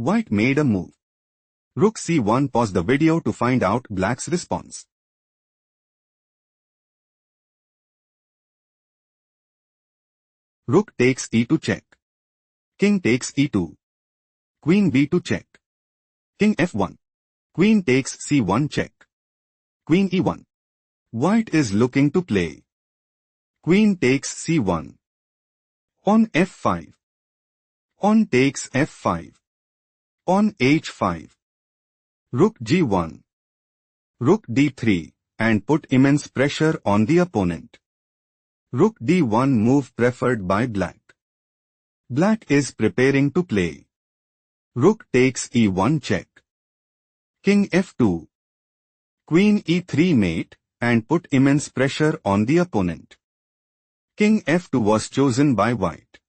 White made a move. Rook c1. Pause the video to find out black's response. Rook takes e2 check. King takes e2. Queen b2 check. King f1. Queen takes c1 check. Queen e1. White is looking to play. Queen takes c1. On f5. On takes f5. On h5. Rook g1. Rook d3, and put immense pressure on the opponent. Rook d1 move preferred by black. Black is preparing to play. Rook takes e1 check. King f2. Queen e3 mate, and put immense pressure on the opponent. King f2 was chosen by white.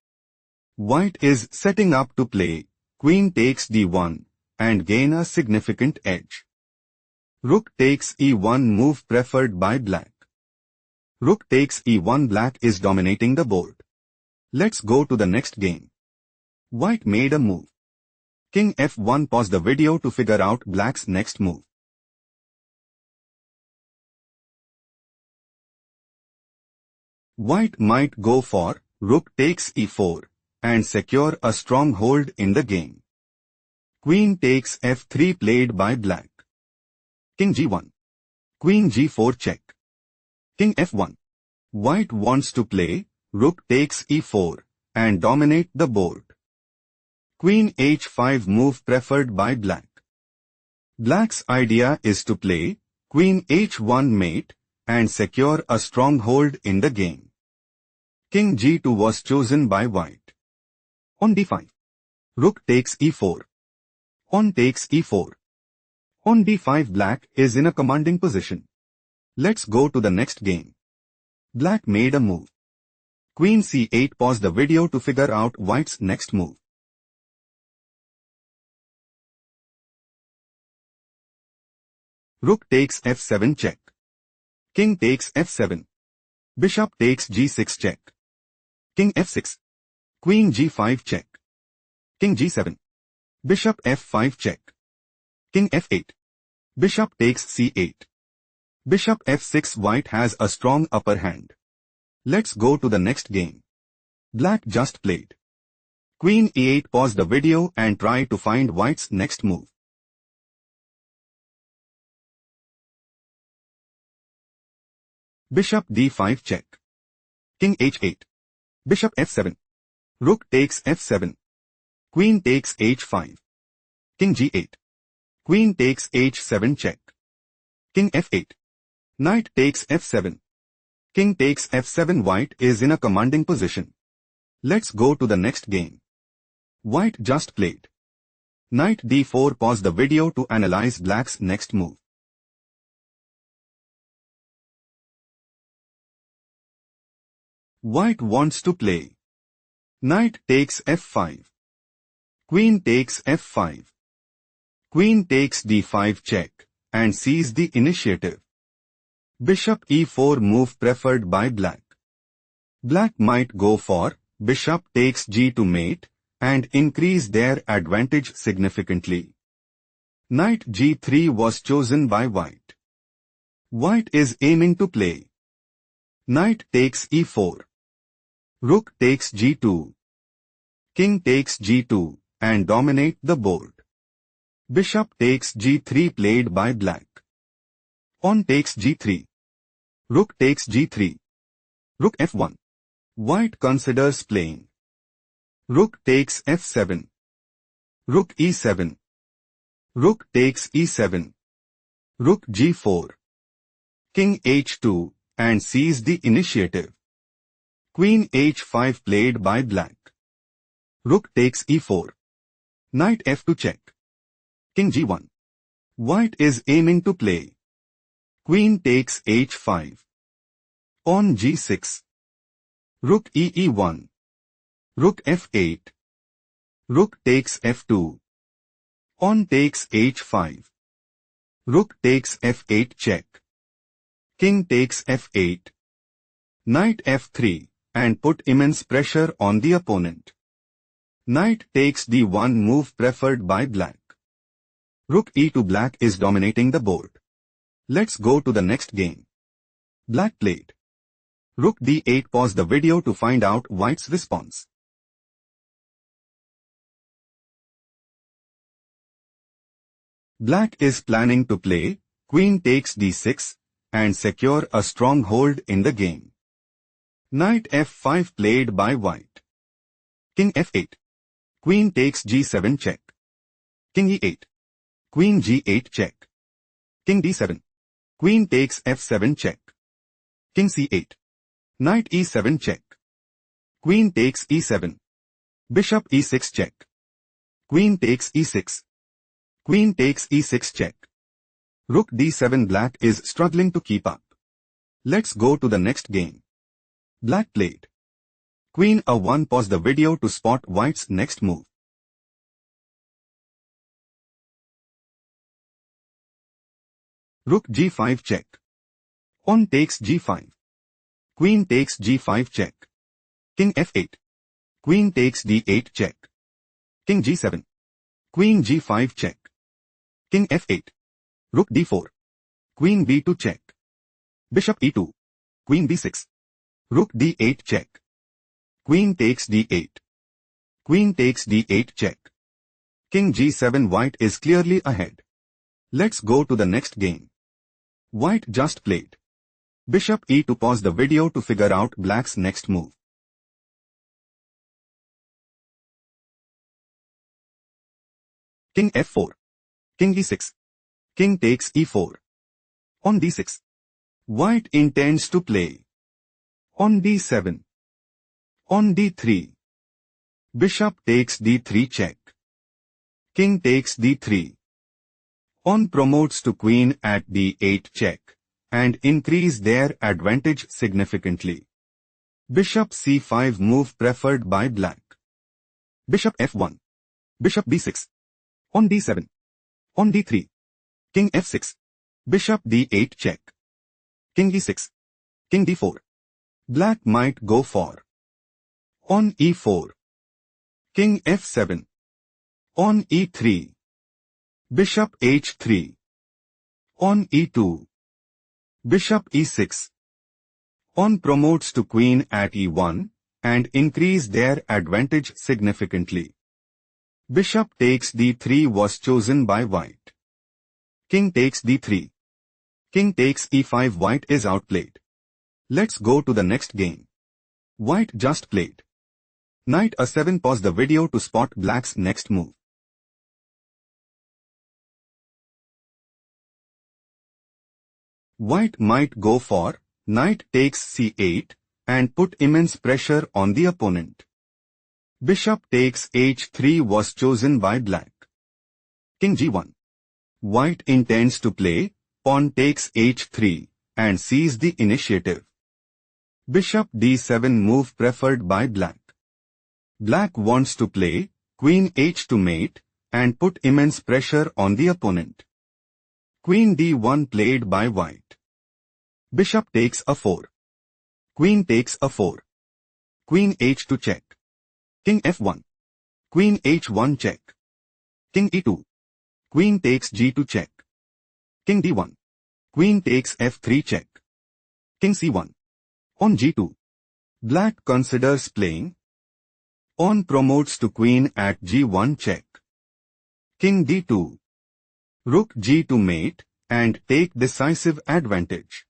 White is setting up to play. Queen takes d1, and gain a significant edge. Rook takes e1 move preferred by black. Rook takes e1. Black is dominating the board. Let's go to the next game. White made a move. King f1. Pause the video to figure out black's next move. White might go for rook takes e4 and secure a strong hold in the game. Queen takes f3 played by black. King g1. Queen g4 check. King f1. White wants to play rook takes e4 and dominate the board. Queen h5 move preferred by black. Black's idea is to play queen h1 mate and secure a strong hold in the game. King g2 was chosen by white. On d5. Rook takes e4. On takes e4. On d5. Black is in a commanding position. Let's go to the next game. Black made a move. Queen c8. Pause the video to figure out white's next move. Rook takes f7 check. King takes f7. Bishop takes g6 check. King f6. Queen g5 check. King g7. Bishop f5 check. King f8. Bishop takes c8. Bishop f6. White has a strong upper hand. Let's go to the next game. Black just played. Queen e8. Pause the video and try to find white's next move. Bishop d5 check. King h8. Bishop f7. Rook takes f7. Queen takes h5. King g8. Queen takes h7 check. King f8. Knight takes f7. King takes f7. White is in a commanding position. Let's go to the next game. White just played. Knight d4. Pause the video to analyze black's next move. White wants to play. Knight takes f5. Queen takes f5. Queen takes d5 check and sees the initiative. Bishop e4 move preferred by black. Black might go for bishop takes g2 mate and increase their advantage significantly. Knight g3 was chosen by white. White is aiming to play. Knight takes e4. Rook takes g2. King takes g2 and dominate the board. Bishop takes g3 played by black. Pawn takes g3. Rook takes g3. Rook f1. White considers playing. Rook takes f7. Rook e7. Rook takes e7. Rook g4. King h2 and sees the initiative. Queen h5 played by black. Rook takes e4. Knight f2 check. King g1. White is aiming to play. Queen takes h5. Pawn g6. Rook e1. Rook f8. Rook takes f2. Pawn takes h5. Rook takes f8 check. King takes f8. Knight f3 and put immense pressure on the opponent. Knight takes d1 move preferred by black. Rook e2 black is dominating the board. Let's go to the next game. Black played. Rook d8. Pause the video to find out white's response. Black is planning to play queen takes d6 and secure a strong hold in the game. Knight f5 played by white. King f8. Queen takes g7 check. King e8. Queen g8 check. King d7. Queen takes f7 check. King c8. Knight e7 check. Queen takes e7. Bishop e6 check. Queen takes e6. Queen takes e6 check. Rook d7. Black is struggling to keep up. Let's go to the next game. Black played. Queen a1. Pause the video to spot white's next move. Rook g5 check. Pawn takes g5. Queen takes g5 check. King f8. Queen takes d8 check. King g7. Queen g5 check. King f8. Rook d4. Queen b2 check. Bishop e2. Queen b6. Rook d8 check. Queen takes d8. Queen takes d8 check. King g7. White is clearly ahead. Let's go to the next game. White just played. Bishop e2. Pause the video to figure out black's next move. King f4. King e6. King takes e4. On d6. White intends to play. On d7. On d3. Bishop takes d3 check. King takes d3. Pawn promotes to queen at d8 check and increase their advantage significantly. Bishop c5 move preferred by black. Bishop f1. Bishop b6. On d7. On d3. King f6. Bishop d8 check. King e6. King d4. Black might go for. On e4. King f7. On e3. Bishop h3. On e2. Bishop e6. Pawn promotes to queen at e1 and increase their advantage significantly. Bishop takes d3 was chosen by white. King takes d3. King takes e5. White is outplayed. Let's go to the next game. White just played. Knight a7. Pause the video to spot black's next move. White might go for knight takes c8 and put immense pressure on the opponent. Bishop takes h3 was chosen by black. King g1. White intends to play pawn takes h3 and seize the initiative. Bishop d7 move preferred by black. Black wants to play queen h2 mate and put immense pressure on the opponent. Queen d1 played by white. Bishop takes a4. Queen takes a4. Queen h2 check. King f1. Queen h1 check. King e2. Queen takes g2 check. King d1. Queen takes f3 check. King c1. On g2. Black considers playing. Pawn promotes to queen at g1 check. King d2. Rook g2 mate and take decisive advantage.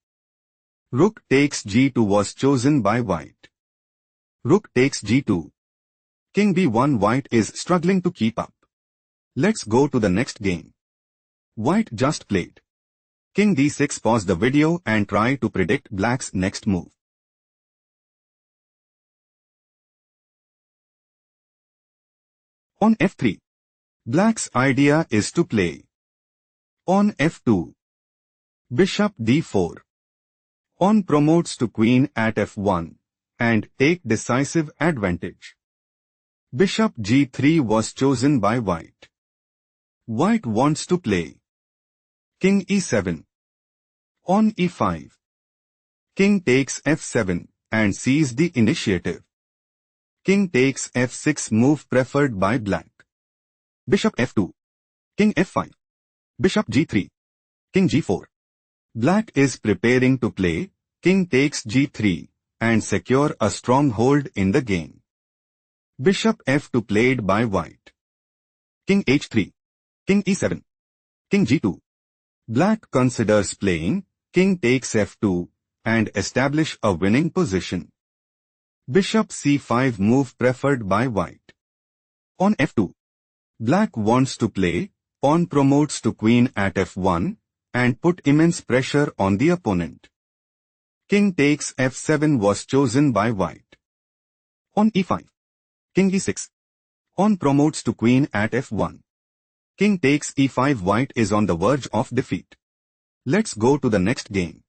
Rook takes g2 was chosen by white. Rook takes g2. King b1. White is struggling to keep up. Let's go to the next game. White just played. King d6. Pause the video and try to predict black's next move. On f3. Black's idea is to play. On f2. Bishop d4. Pawn promotes to queen at f1 and take decisive advantage. Bishop g3 was chosen by white. White wants to play. King e7. On e5. King takes f7 and seize the initiative. King takes f6 move preferred by black. Bishop f2. King f5. Bishop g3. King g4. Black is preparing to play king takes g3 and secure a stronghold in the game. Bishop f2 played by white. King h3. King e7. King g2. Black considers playing king takes f2 and establish a winning position. Bishop c5 move preferred by white. On f2. Black wants to play pawn promotes to queen at f1 and put immense pressure on the opponent. King takes f7 was chosen by white. On e5. King e6. Pawn promotes to queen at f1. King takes e5. White is on the verge of defeat. Let's go to the next game.